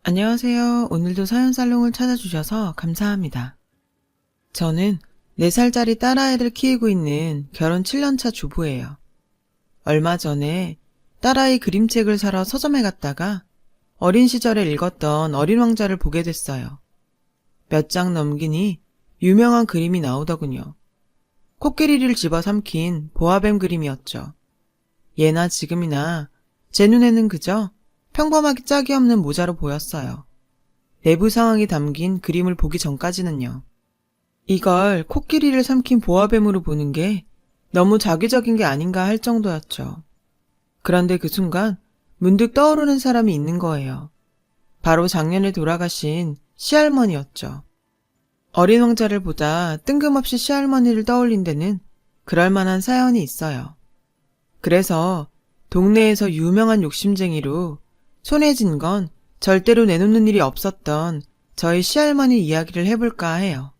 안녕하세요. 오늘도 사연살롱을 찾아주셔서 감사합니다. 저는 4살짜리 딸아이를 키우고 있는 결혼 7년차 주부예요. 얼마 전에 딸아이 그림책을 사러 서점에 갔다가 어린 시절에 읽었던 어린 왕자를 보게 됐어요. 몇 장 넘기니 유명한 그림이 나오더군요. 코끼리를 집어삼킨 보아뱀 그림이었죠. 예나 지금이나 제 눈에는 그저 평범하게 짝이 없는 모자로 보였어요. 내부 상황이 담긴 그림을 보기 전까지는요. 이걸 코끼리를 삼킨 보아뱀으로 보는 게 너무 자기적인 게 아닌가 할 정도였죠. 그런데 그 순간 문득 떠오르는 사람이 있는 거예요. 바로 작년에 돌아가신 시할머니였죠. 어린 왕자를 보다 뜬금없이 시할머니를 떠올린 데는 그럴 만한 사연이 있어요. 그래서 동네에서 유명한 욕심쟁이로 손에 쥔 건 절대로 내놓는 일이 없었던 저희 시할머니 이야기를 해볼까 해요.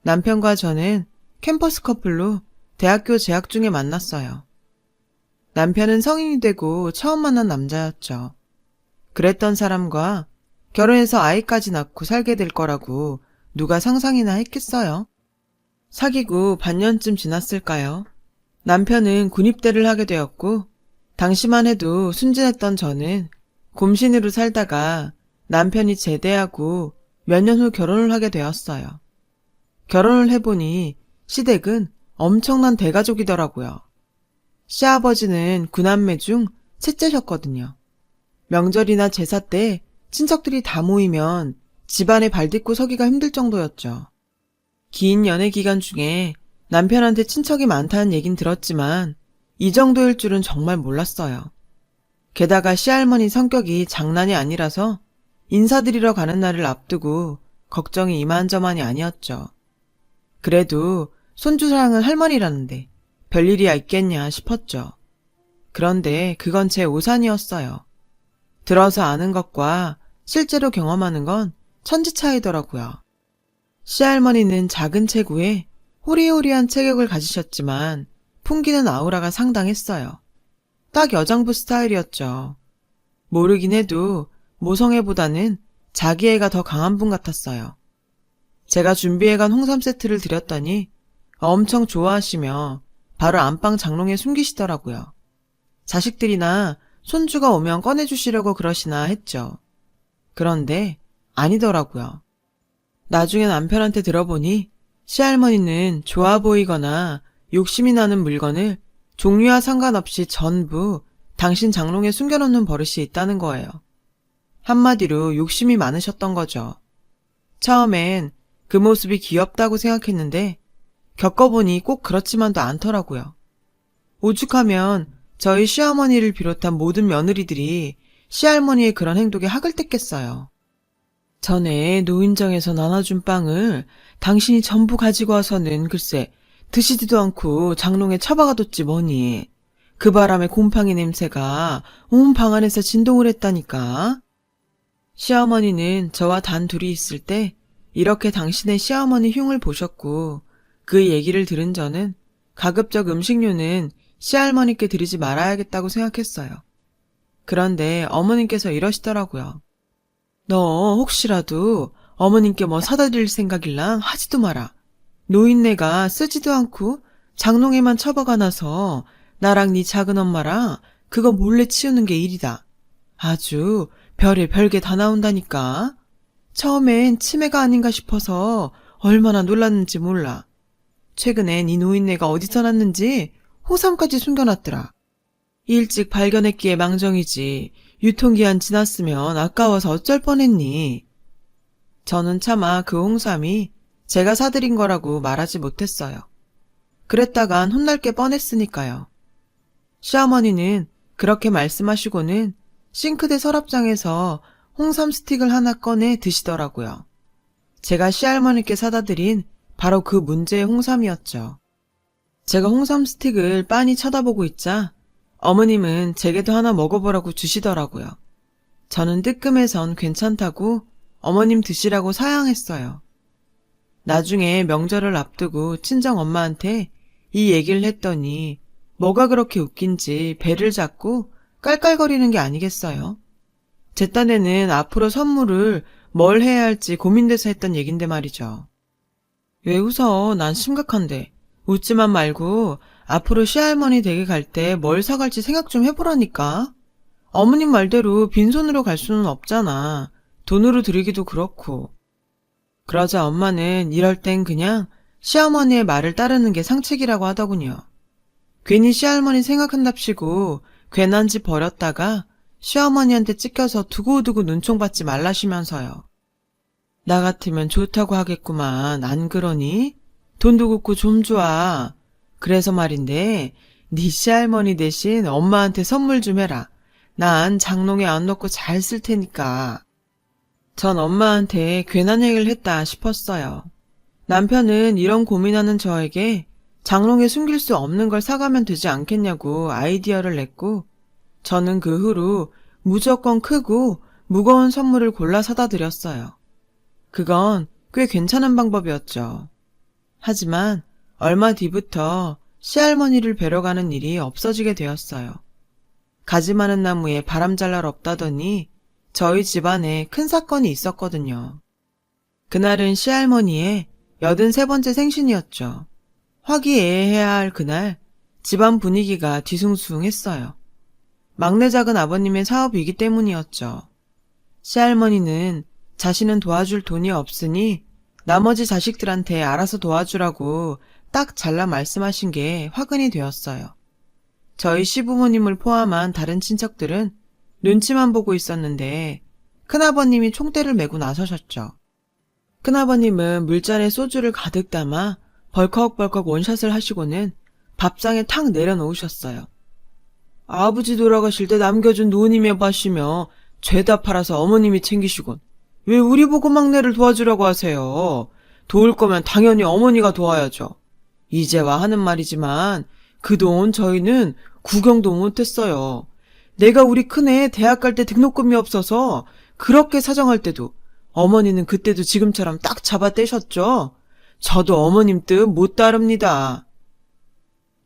남편과 저는 캠퍼스 커플로 대학교 재학 중에 만났어요. 남편은 성인이 되고 처음 만난 남자였죠. 그랬던 사람과 결혼해서 아이까지 낳고 살게 될 거라고 누가 상상이나 했겠어요? 사귀고 반년쯤 지났을까요? 남편은 군입대를 하게 되었고 당시만 해도 순진했던 저는 곰신으로 살다가 남편이 제대하고 몇 년 후 결혼을 하게 되었어요. 결혼을 해보니 시댁은 엄청난 대가족이더라고요. 시아버지는 9남매 중 셋째셨거든요. 명절이나 제사 때 친척들이 다 모이면 집안에 발딛고 서기가 힘들 정도였죠. 긴 연애 기간 중에 남편한테 친척이 많다는 얘긴 들었지만 이 정도일 줄은 정말 몰랐어요. 게다가 시할머니 성격이 장난이 아니라서 인사드리러 가는 날을 앞두고 걱정이 이만저만이 아니었죠. 그래도 손주 사랑은 할머니라는데 별일이야 있겠냐 싶었죠. 그런데 그건 제 오산이었어요. 들어서 아는 것과 실제로 경험하는 건 천지 차이더라고요. 시할머니는 작은 체구에 호리호리한 체격을 가지셨지만 풍기는 아우라가 상당했어요. 딱 여장부 스타일이었죠. 모르긴 해도 모성애보다는 자기애가 더 강한 분 같았어요. 제가 준비해간 홍삼 세트를 드렸더니 엄청 좋아하시며 바로 안방 장롱에 숨기시더라고요. 자식들이나 손주가 오면 꺼내주시려고 그러시나 했죠. 그런데 아니더라고요. 나중에 남편한테 들어보니 시할머니는 좋아 보이거나 욕심이 나는 물건을 종류와 상관없이 전부 당신 장롱에 숨겨놓는 버릇이 있다는 거예요. 한마디로 욕심이 많으셨던 거죠. 처음엔 그 모습이 귀엽다고 생각했는데 겪어보니 꼭 그렇지만도 않더라고요. 오죽하면 저희 시어머니를 비롯한 모든 며느리들이 시할머니의 그런 행동에 학을 뗐겠어요. 전에 노인정에서 나눠준 빵을 당신이 전부 가지고 와서는 글쎄 드시지도 않고 장롱에 처박아뒀지 뭐니. 그 바람에 곰팡이 냄새가 온 방 안에서 진동을 했다니까. 시어머니는 저와 단 둘이 있을 때 이렇게 당신의 시어머니 흉을 보셨고 그 얘기를 들은 저는 가급적 음식료는 시할머니께 드리지 말아야겠다고 생각했어요. 그런데 어머님께서 이러시더라고요. 너 혹시라도 어머님께 뭐 사다 드릴 생각일랑 하지도 마라. 노인네가 쓰지도 않고 장롱에만 처박아놔서 나랑 네 작은 엄마랑 그거 몰래 치우는 게 일이다. 아주 별의 별게 다 나온다니까. 처음엔 치매가 아닌가 싶어서 얼마나 놀랐는지 몰라. 최근엔 이 노인네가 어디서 났는지 호삼까지 숨겨놨더라. 일찍 발견했기에 망정이지 유통기한 지났으면 아까워서 어쩔 뻔했니. 저는 차마 그 홍삼이 제가 사드린 거라고 말하지 못했어요. 그랬다간 혼날 게 뻔했으니까요. 시어머니는 그렇게 말씀하시고는 싱크대 서랍장에서 홍삼 스틱을 하나 꺼내 드시더라고요. 제가 시할머니께 사다 드린 바로 그 문제의 홍삼이었죠. 제가 홍삼 스틱을 빤히 쳐다보고 있자 어머님은 제게도 하나 먹어보라고 주시더라고요. 저는 뜨끔해선 괜찮다고 어머님 드시라고 사양했어요. 나중에 명절을 앞두고 친정 엄마한테 이 얘기를 했더니 뭐가 그렇게 웃긴지 배를 잡고 깔깔거리는 게 아니겠어요. 제 딴에는 앞으로 선물을 뭘 해야 할지 고민돼서 했던 얘긴데 말이죠. 왜 웃어? 난 심각한데. 웃지만 말고 앞으로 시할머니 댁에 갈 때 뭘 사갈지 생각 좀 해보라니까. 어머님 말대로 빈손으로 갈 수는 없잖아. 돈으로 드리기도 그렇고. 그러자 엄마는 이럴 땐 그냥 시어머니의 말을 따르는 게 상책이라고 하더군요. 괜히 시할머니 생각한답시고 괜한 집 버렸다가 시어머니한테 찍혀서 두고두고 눈총 받지 말라시면서요. 나 같으면 좋다고 하겠구만. 안 그러니? 돈도 굽고 좀 좋아. 그래서 말인데 네 시할머니 대신 엄마한테 선물 좀 해라. 난 장롱에 안 넣고 잘 쓸 테니까. 전 엄마한테 괜한 얘기를 했다 싶었어요. 남편은 이런 고민하는 저에게 장롱에 숨길 수 없는 걸 사가면 되지 않겠냐고 아이디어를 냈고, 저는 그 후로 무조건 크고 무거운 선물을 골라 사다 드렸어요. 그건 꽤 괜찮은 방법이었죠. 하지만 얼마 뒤부터 시할머니를 뵈러 가는 일이 없어지게 되었어요. 가지 많은 나무에 바람 잘 날 없다더니 저희 집안에 큰 사건이 있었거든요. 그날은 시할머니의 83번째 생신이었죠. 화기애애해야 할 그날 집안 분위기가 뒤숭숭했어요. 막내 작은 아버님의 사업이기 때문이었죠. 시할머니는 자신은 도와줄 돈이 없으니 나머지 자식들한테 알아서 도와주라고 딱 잘라 말씀하신 게 화근이 되었어요. 저희 시부모님을 포함한 다른 친척들은 눈치만 보고 있었는데 큰아버님이 총대를 메고 나서셨죠. 큰아버님은 물잔에 소주를 가득 담아 벌컥벌컥 원샷을 하시고는 밥상에 탁 내려놓으셨어요. 아버지 돌아가실 때 남겨준 노님의 밭이며 죄다 팔아서 어머님이 챙기시곤 왜 우리 보고 막내를 도와주라고 하세요? 도울 거면 당연히 어머니가 도와야죠. 이제와 하는 말이지만 그동안 저희는 구경도 못했어요. 내가 우리 큰애 대학 갈 때 등록금이 없어서 그렇게 사정할 때도 어머니는 그때도 지금처럼 딱 잡아떼셨죠? 저도 어머님 뜻 못 따릅니다.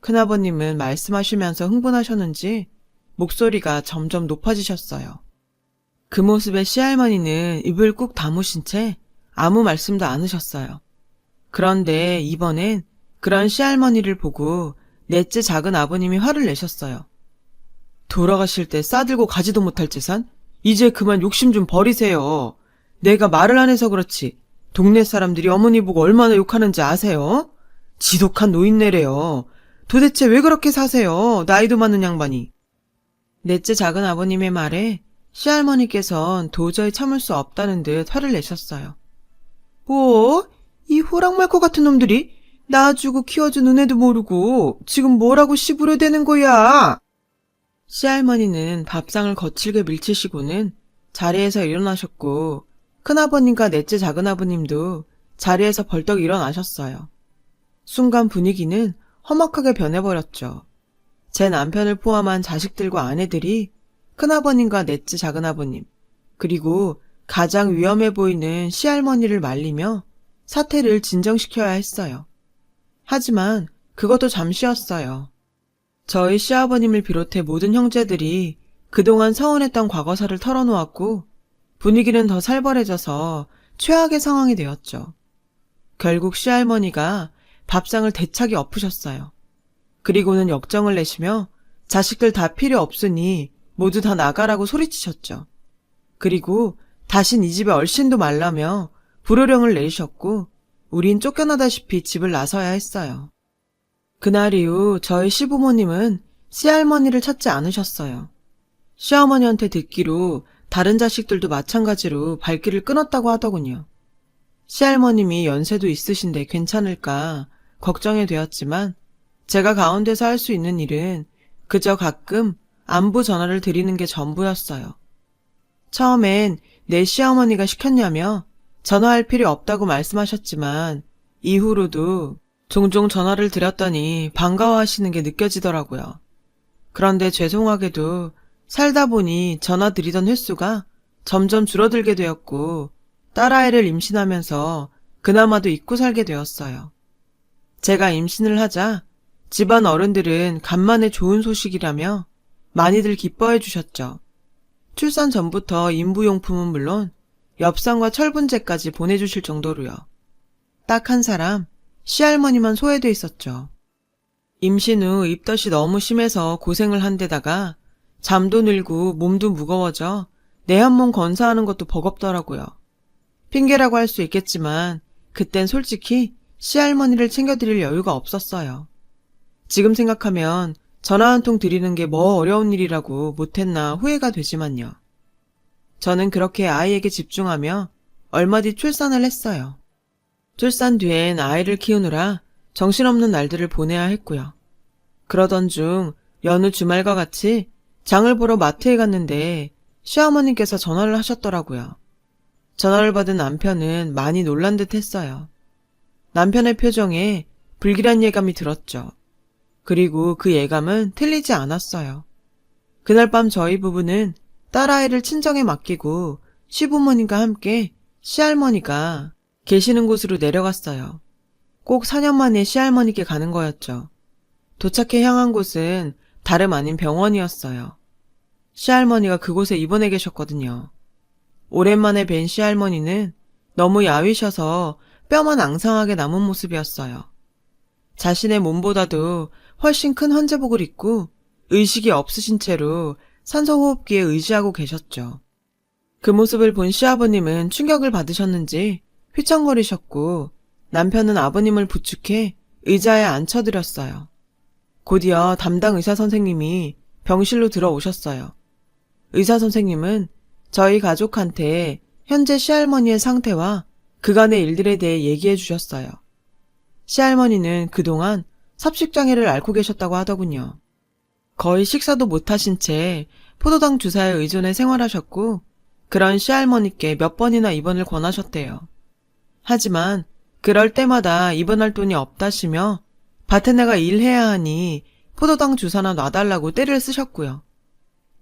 큰아버님은 말씀하시면서 흥분하셨는지 목소리가 점점 높아지셨어요. 그 모습에 시할머니는 입을 꾹 다무신 채 아무 말씀도 안 하셨어요. 그런데 이번엔 그런 시할머니를 보고 넷째 작은 아버님이 화를 내셨어요. 돌아가실 때 싸들고 가지도 못할 재산? 이제 그만 욕심 좀 버리세요. 내가 말을 안 해서 그렇지 동네 사람들이 어머니 보고 얼마나 욕하는지 아세요? 지독한 노인네래요. 도대체 왜 그렇게 사세요? 나이도 많은 양반이. 넷째 작은 아버님의 말에 시할머니께선 도저히 참을 수 없다는 듯 화를 내셨어요. 뭐? 이 호랑말코 같은 놈들이 낳아주고 키워준 은혜도 모르고 지금 뭐라고 시부려대는 거야? 시할머니는 밥상을 거칠게 밀치시고는 자리에서 일어나셨고 큰아버님과 넷째 작은아버님도 자리에서 벌떡 일어나셨어요. 순간 분위기는 험악하게 변해버렸죠. 제 남편을 포함한 자식들과 아내들이 큰아버님과 넷째 작은아버님, 그리고 가장 위험해 보이는 시할머니를 말리며 사태를 진정시켜야 했어요. 하지만 그것도 잠시였어요. 저희 시아버님을 비롯해 모든 형제들이 그동안 서운했던 과거사를 털어놓았고 분위기는 더 살벌해져서 최악의 상황이 되었죠. 결국 시할머니가 밥상을 대차게 엎으셨어요. 그리고는 역정을 내시며 자식들 다 필요 없으니 모두 다 나가라고 소리치셨죠. 그리고 다신 이 집에 얼씬도 말라며 불호령을 내리셨고 우린 쫓겨나다시피 집을 나서야 했어요. 그날 이후 저희 시부모님은 시할머니를 찾지 않으셨어요. 시어머니한테 듣기로 다른 자식들도 마찬가지로 발길을 끊었다고 하더군요. 시할머님이 연세도 있으신데 괜찮을까 걱정이 되었지만 제가 가운데서 할 수 있는 일은 그저 가끔 안부 전화를 드리는 게 전부였어요. 처음엔 내 시어머니가 시켰냐며 전화할 필요 없다고 말씀하셨지만 이후로도 종종 전화를 드렸더니 반가워하시는 게 느껴지더라고요. 그런데 죄송하게도 살다 보니 전화 드리던 횟수가 점점 줄어들게 되었고 딸아이를 임신하면서 그나마도 잊고 살게 되었어요. 제가 임신을 하자 집안 어른들은 간만에 좋은 소식이라며 많이들 기뻐해 주셨죠. 출산 전부터 인부용품은 물론 엽산과 철분제까지 보내주실 정도로요. 딱 한 사람, 시할머니만 소외돼 있었죠. 임신 후 입덧이 너무 심해서 고생을 한 데다가 잠도 늘고 몸도 무거워져 내 한 몸 건사하는 것도 버겁더라고요. 핑계라고 할 수 있겠지만 그땐 솔직히 시할머니를 챙겨드릴 여유가 없었어요. 지금 생각하면 전화 한 통 드리는 게 뭐 어려운 일이라고 못했나 후회가 되지만요. 저는 그렇게 아이에게 집중하며 얼마 뒤 출산을 했어요. 출산 뒤엔 아이를 키우느라 정신없는 날들을 보내야 했고요. 그러던 중 여느 주말과 같이 장을 보러 마트에 갔는데 시어머니께서 전화를 하셨더라고요. 전화를 받은 남편은 많이 놀란 듯 했어요. 남편의 표정에 불길한 예감이 들었죠. 그리고 그 예감은 틀리지 않았어요. 그날 밤 저희 부부는 딸아이를 친정에 맡기고 시부모님과 함께 시할머니가 계시는 곳으로 내려갔어요. 꼭 4년 만에 시할머니께 가는 거였죠. 도착해 향한 곳은 다름 아닌 병원이었어요. 시할머니가 그곳에 입원해 계셨거든요. 오랜만에 뵌 시할머니는 너무 야위셔서 뼈만 앙상하게 남은 모습이었어요. 자신의 몸보다도 훨씬 큰 환자복을 입고 의식이 없으신 채로 산소호흡기에 의지하고 계셨죠. 그 모습을 본 시아버님은 충격을 받으셨는지 휘청거리셨고 남편은 아버님을 부축해 의자에 앉혀드렸어요. 곧이어 담당 의사 선생님이 병실로 들어오셨어요. 의사 선생님은 저희 가족한테 현재 시할머니의 상태와 그간의 일들에 대해 얘기해 주셨어요. 시할머니는 그동안 섭식장애를 앓고 계셨다고 하더군요. 거의 식사도 못하신 채 포도당 주사에 의존해 생활하셨고 그런 시할머니께 몇 번이나 입원을 권하셨대요. 하지만 그럴 때마다 입원할 돈이 없다시며 밭에 나가 일해야 하니 포도당 주사나 놔달라고 떼를 쓰셨고요.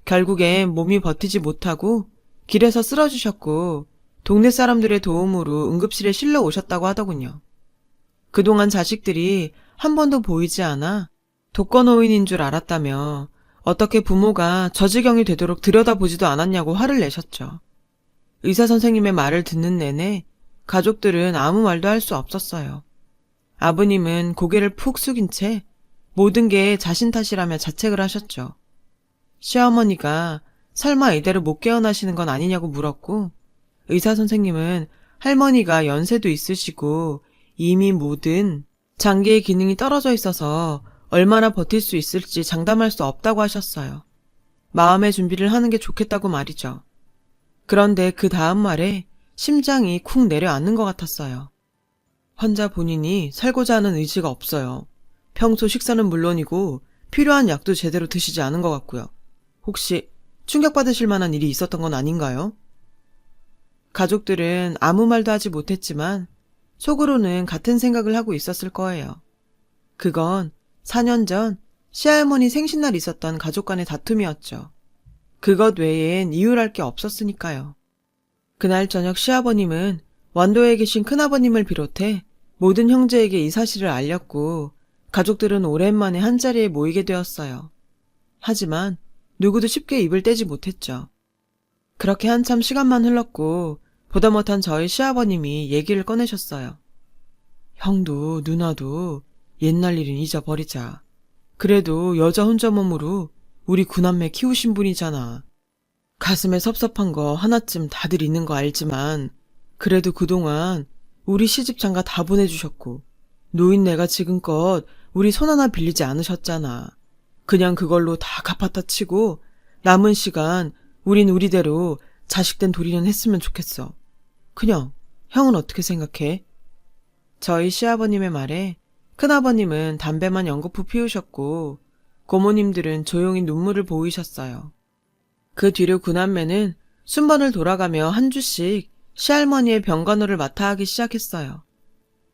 결국엔 몸이 버티지 못하고 길에서 쓰러지셨고 동네 사람들의 도움으로 응급실에 실려 오셨다고 하더군요. 그동안 자식들이 한 번도 보이지 않아 독거노인인 줄 알았다며 어떻게 부모가 저지경이 되도록 들여다보지도 않았냐고 화를 내셨죠. 의사 선생님의 말을 듣는 내내 가족들은 아무 말도 할 수 없었어요. 아버님은 고개를 푹 숙인 채 모든 게 자신 탓이라며 자책을 하셨죠. 시어머니가 설마 이대로 못 깨어나시는 건 아니냐고 물었고 의사 선생님은 할머니가 연세도 있으시고 이미 모든 장기의 기능이 떨어져 있어서 얼마나 버틸 수 있을지 장담할 수 없다고 하셨어요. 마음의 준비를 하는 게 좋겠다고 말이죠. 그런데 그 다음 말에 심장이 쿵 내려앉는 것 같았어요. 환자 본인이 살고자 하는 의지가 없어요. 평소 식사는 물론이고 필요한 약도 제대로 드시지 않은 것 같고요. 혹시 충격받으실 만한 일이 있었던 건 아닌가요? 가족들은 아무 말도 하지 못했지만 속으로는 같은 생각을 하고 있었을 거예요. 그건 4년 전 시할머니 생신날 있었던 가족 간의 다툼이었죠. 그것 외엔 이유랄 게 없었으니까요. 그날 저녁 시아버님은 완도에 계신 큰아버님을 비롯해 모든 형제에게 이 사실을 알렸고 가족들은 오랜만에 한자리에 모이게 되었어요. 하지만 누구도 쉽게 입을 떼지 못했죠. 그렇게 한참 시간만 흘렀고 보다 못한 저희 시아버님이 얘기를 꺼내셨어요. 형도 누나도 옛날 일은 잊어버리자. 그래도 여자 혼자 몸으로 우리 구남매 키우신 분이잖아. 가슴에 섭섭한 거 하나쯤 다들 있는 거 알지만 그래도 그동안 우리 시집 장가 다 보내주셨고 노인네가 지금껏 우리 손 하나 빌리지 않으셨잖아. 그냥 그걸로 다 갚았다 치고 남은 시간 우린 우리대로 자식된 도리는 했으면 좋겠어. 그냥 형은 어떻게 생각해? 저희 시아버님의 말에 큰아버님은 담배만 연거푸 피우셨고 고모님들은 조용히 눈물을 보이셨어요. 그 뒤로 구남매는 순번을 돌아가며 한 주씩 시할머니의 병간호를 맡아 하기 시작했어요.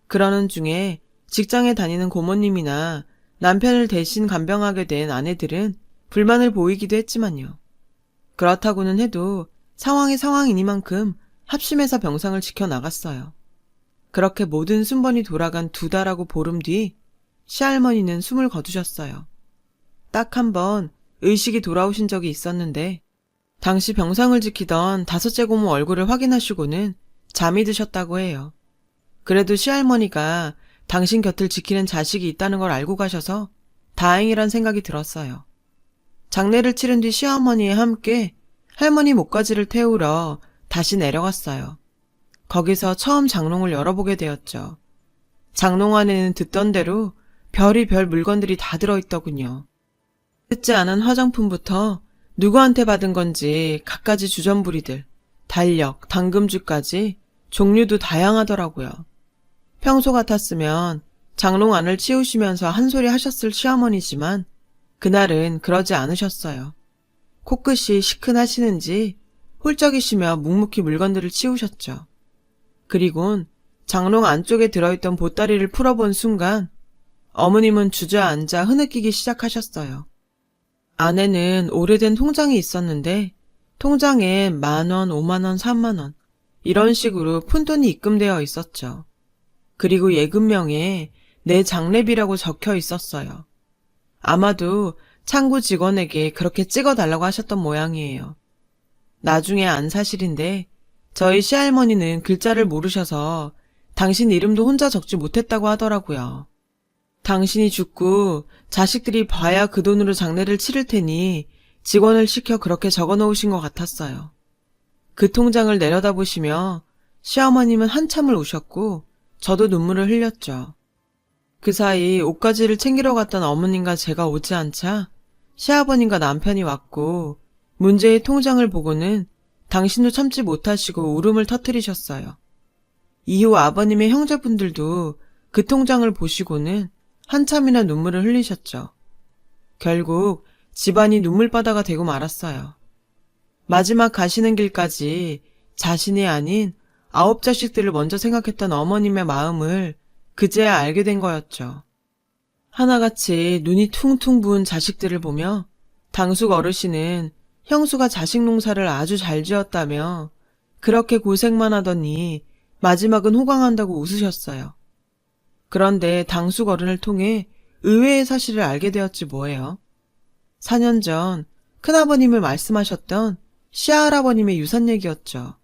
그러는 중에 직장에 다니는 고모님이나 남편을 대신 간병하게 된 아내들은 불만을 보이기도 했지만요. 그렇다고는 해도 상황이 상황이니만큼 합심해서 병상을 지켜나갔어요. 그렇게 모든 순번이 돌아간 2달하고 보름 뒤 시할머니는 숨을 거두셨어요. 딱 한 번 의식이 돌아오신 적이 있었는데 당시 병상을 지키던 다섯째 고모 얼굴을 확인하시고는 잠이 드셨다고 해요. 그래도 시할머니가 당신 곁을 지키는 자식이 있다는 걸 알고 가셔서 다행이란 생각이 들었어요. 장례를 치른 뒤 시어머니와 함께 할머니 목까지를 태우러 다시 내려갔어요. 거기서 처음 장롱을 열어보게 되었죠. 장롱 안에는 듣던 대로 별의별 물건들이 다 들어있더군요. 뜯지 않은 화장품부터 누구한테 받은 건지 갖가지 주전부리들, 달력, 당금주까지 종류도 다양하더라고요. 평소 같았으면 장롱 안을 치우시면서 한 소리 하셨을 시어머니지만 그날은 그러지 않으셨어요. 코끝이 시큰하시는지 훌쩍이시며 묵묵히 물건들을 치우셨죠. 그리곤 장롱 안쪽에 들어있던 보따리를 풀어본 순간 어머님은 주저앉아 흐느끼기 시작하셨어요. 안에는 오래된 통장이 있었는데 통장에 10,000원, 50,000원, 30,000원 이런 식으로 푼돈이 입금되어 있었죠. 그리고 예금명에 내 장례비라고 적혀 있었어요. 아마도 창구 직원에게 그렇게 찍어달라고 하셨던 모양이에요. 나중에 안 사실인데 저희 시할머니는 글자를 모르셔서 당신 이름도 혼자 적지 못했다고 하더라고요. 당신이 죽고 자식들이 봐야 그 돈으로 장례를 치를 테니 직원을 시켜 그렇게 적어 놓으신 것 같았어요. 그 통장을 내려다보시며 시어머님은 한참을 우셨고 저도 눈물을 흘렸죠. 그 사이 옷가지를 챙기러 갔던 어머님과 제가 오지 않자 시아버님과 남편이 왔고 문제의 통장을 보고는 당신도 참지 못하시고 울음을 터뜨리셨어요. 이후 아버님의 형제분들도 그 통장을 보시고는 한참이나 눈물을 흘리셨죠. 결국 집안이 눈물바다가 되고 말았어요. 마지막 가시는 길까지 자신이 아닌 9자식들을 먼저 생각했던 어머님의 마음을 그제야 알게 된 거였죠. 하나같이 눈이 퉁퉁 부은 자식들을 보며 당숙 어르신은 형수가 자식 농사를 아주 잘 지었다며 그렇게 고생만 하더니 마지막은 호강한다고 웃으셨어요. 그런데 당숙 어른을 통해 의외의 사실을 알게 되었지 뭐예요. 4년 전 큰아버님을 말씀하셨던 시할아버님의 유산 얘기였죠.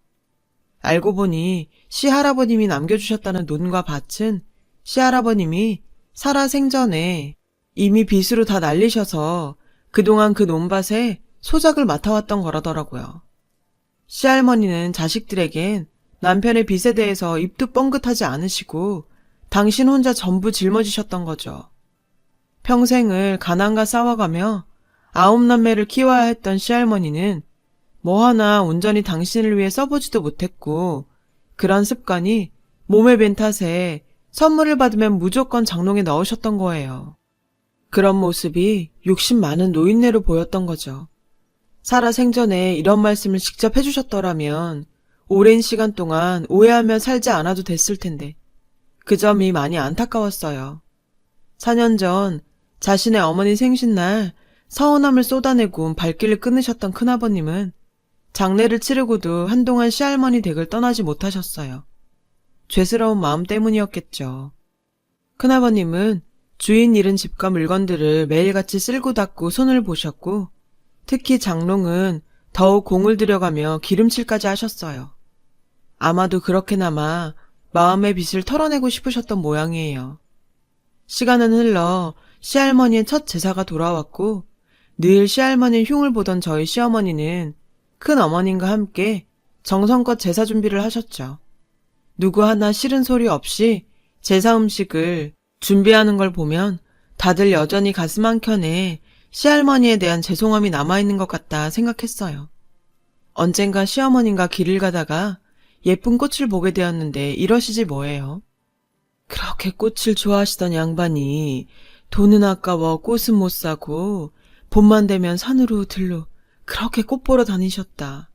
알고 보니 시할아버님이 남겨주셨다는 논과 밭은 시할아버님이 살아 생전에 이미 빚으로 다 날리셔서 그동안 그 논밭에 소작을 맡아왔던 거라더라고요. 시할머니는 자식들에겐 남편의 빚에 대해서 입도 뻥긋하지 않으시고 당신 혼자 전부 짊어지셨던 거죠. 평생을 가난과 싸워가며 9남매를 키워야 했던 시할머니는 뭐 하나 온전히 당신을 위해 써보지도 못했고 그런 습관이 몸에 밴 탓에 선물을 받으면 무조건 장롱에 넣으셨던 거예요. 그런 모습이 욕심 많은 노인네로 보였던 거죠. 살아 생전에 이런 말씀을 직접 해주셨더라면 오랜 시간 동안 오해하며 살지 않아도 됐을 텐데 그 점이 많이 안타까웠어요. 4년 전 자신의 어머니 생신날 서운함을 쏟아내고 발길을 끊으셨던 큰아버님은 장례를 치르고도 한동안 시할머니 댁을 떠나지 못하셨어요. 죄스러운 마음 때문이었겠죠. 큰아버님은 주인 잃은 집과 물건들을 매일같이 쓸고 닦고 손을 보셨고 특히 장롱은 더욱 공을 들여가며 기름칠까지 하셨어요. 아마도 그렇게나마 마음의 빚을 털어내고 싶으셨던 모양이에요. 시간은 흘러 시할머니의 첫 제사가 돌아왔고 늘 시할머니의 흉을 보던 저희 시어머니는 큰어머님과 함께 정성껏 제사 준비를 하셨죠. 누구 하나 싫은 소리 없이 제사 음식을 준비하는 걸 보면 다들 여전히 가슴 한켠에 시할머니에 대한 죄송함이 남아있는 것 같다 생각했어요. 언젠가 시어머님과 길을 가다가 예쁜 꽃을 보게 되었는데 이러시지 뭐예요. 그렇게 꽃을 좋아하시던 양반이 돈은 아까워 꽃은 못 사고 봄만 되면 산으로 들로 그렇게 꽃 보러 다니셨다.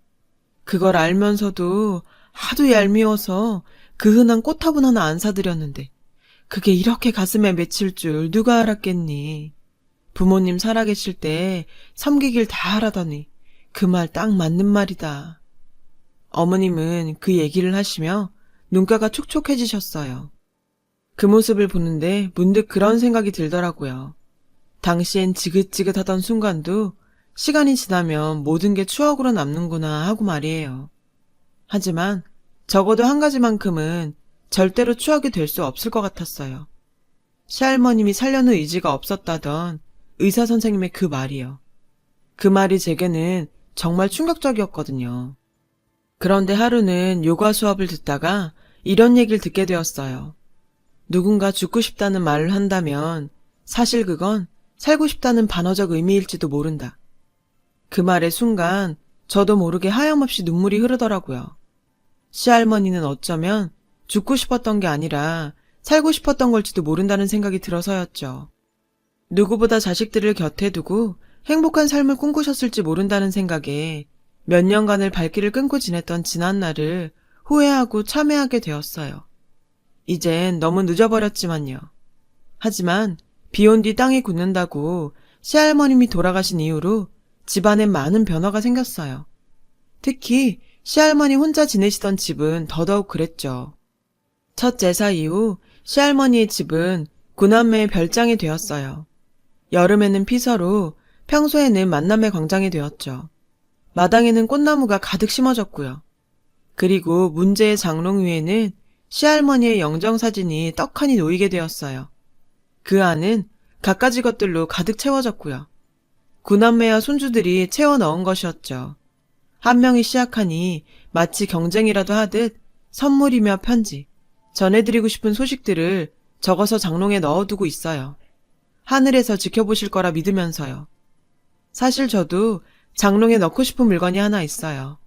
그걸 알면서도 하도 얄미워서 그 흔한 꽃화분 하나 안 사드렸는데 그게 이렇게 가슴에 맺힐 줄 누가 알았겠니. 부모님 살아계실 때 섬기길 다 하라더니 그 말 딱 맞는 말이다. 어머님은 그 얘기를 하시며 눈가가 촉촉해지셨어요. 그 모습을 보는데 문득 그런 생각이 들더라고요. 당시엔 지긋지긋하던 순간도 시간이 지나면 모든 게 추억으로 남는구나 하고 말이에요. 하지만 적어도 한 가지만큼은 절대로 추억이 될 수 없을 것 같았어요. 시할머님이 살려는 의지가 없었다던 의사 선생님의 그 말이요. 그 말이 제게는 정말 충격적이었거든요. 그런데 하루는 요가 수업을 듣다가 이런 얘기를 듣게 되었어요. 누군가 죽고 싶다는 말을 한다면 사실 그건 살고 싶다는 반어적 의미일지도 모른다. 그 말의 순간 저도 모르게 하염없이 눈물이 흐르더라고요. 시할머니는 어쩌면 죽고 싶었던 게 아니라 살고 싶었던 걸지도 모른다는 생각이 들어서였죠. 누구보다 자식들을 곁에 두고 행복한 삶을 꿈꾸셨을지 모른다는 생각에 몇 년간을 발길을 끊고 지냈던 지난날을 후회하고 참회하게 되었어요. 이젠 너무 늦어버렸지만요. 하지만 비온 뒤 땅이 굳는다고 시할머님이 돌아가신 이후로 집안엔 많은 변화가 생겼어요. 특히 시할머니 혼자 지내시던 집은 더더욱 그랬죠. 첫 제사 이후 시할머니의 집은 구남매의 별장이 되었어요. 여름에는 피서로, 평소에는 만남의 광장이 되었죠. 마당에는 꽃나무가 가득 심어졌고요. 그리고 문제의 장롱 위에는 시할머니의 영정사진이 떡하니 놓이게 되었어요. 그 안은 갖가지 것들로 가득 채워졌고요. 구남매와 손주들이 채워 넣은 것이었죠. 한 명이 시작하니 마치 경쟁이라도 하듯 선물이며 편지, 전해드리고 싶은 소식들을 적어서 장롱에 넣어두고 있어요. 하늘에서 지켜보실 거라 믿으면서요. 사실 저도 장롱에 넣고 싶은 물건이 하나 있어요.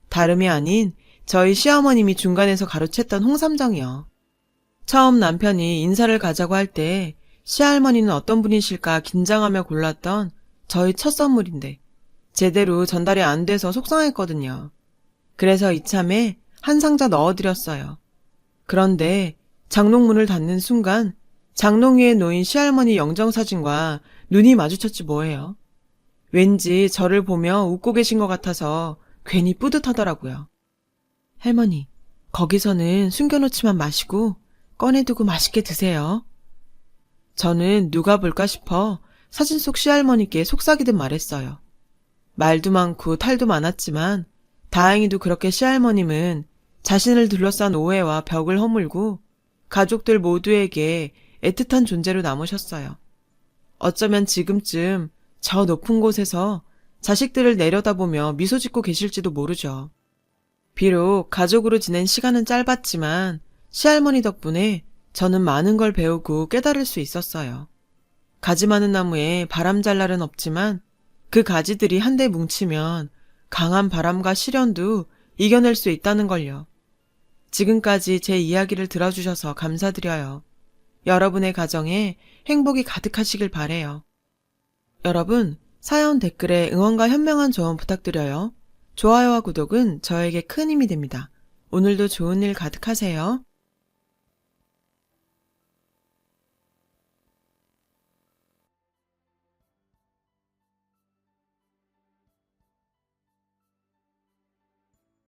다름이 아닌 저희 시어머님이 중간에서 가로챘던 홍삼정이요. 처음 남편이 인사를 가자고 할 때 시할머니는 어떤 분이실까 긴장하며 골랐던 저희 첫 선물인데 제대로 전달이 안 돼서 속상했거든요. 그래서 이참에 한 상자 넣어드렸어요. 그런데 장롱문을 닫는 순간 장롱 위에 놓인 시할머니 영정사진과 눈이 마주쳤지 뭐예요. 왠지 저를 보며 웃고 계신 것 같아서 괜히 뿌듯하더라고요. 할머니, 거기서는 숨겨놓지만 마시고 꺼내두고 맛있게 드세요. 저는 누가 볼까 싶어 사진 속 시할머니께 속삭이듯 말했어요. 말도 많고 탈도 많았지만 다행히도 그렇게 시할머님은 자신을 둘러싼 오해와 벽을 허물고 가족들 모두에게 애틋한 존재로 남으셨어요. 어쩌면 지금쯤 저 높은 곳에서 자식들을 내려다보며 미소 짓고 계실지도 모르죠. 비록 가족으로 지낸 시간은 짧았지만 시할머니 덕분에 저는 많은 걸 배우고 깨달을 수 있었어요. 가지 많은 나무에 바람 잘 날은 없지만 그 가지들이 한데 뭉치면 강한 바람과 시련도 이겨낼 수 있다는 걸요. 지금까지 제 이야기를 들어주셔서 감사드려요. 여러분의 가정에 행복이 가득하시길 바래요. 여러분, 사연 댓글에 응원과 현명한 조언 부탁드려요. 좋아요와 구독은 저에게 큰 힘이 됩니다. 오늘도 좋은 일 가득하세요.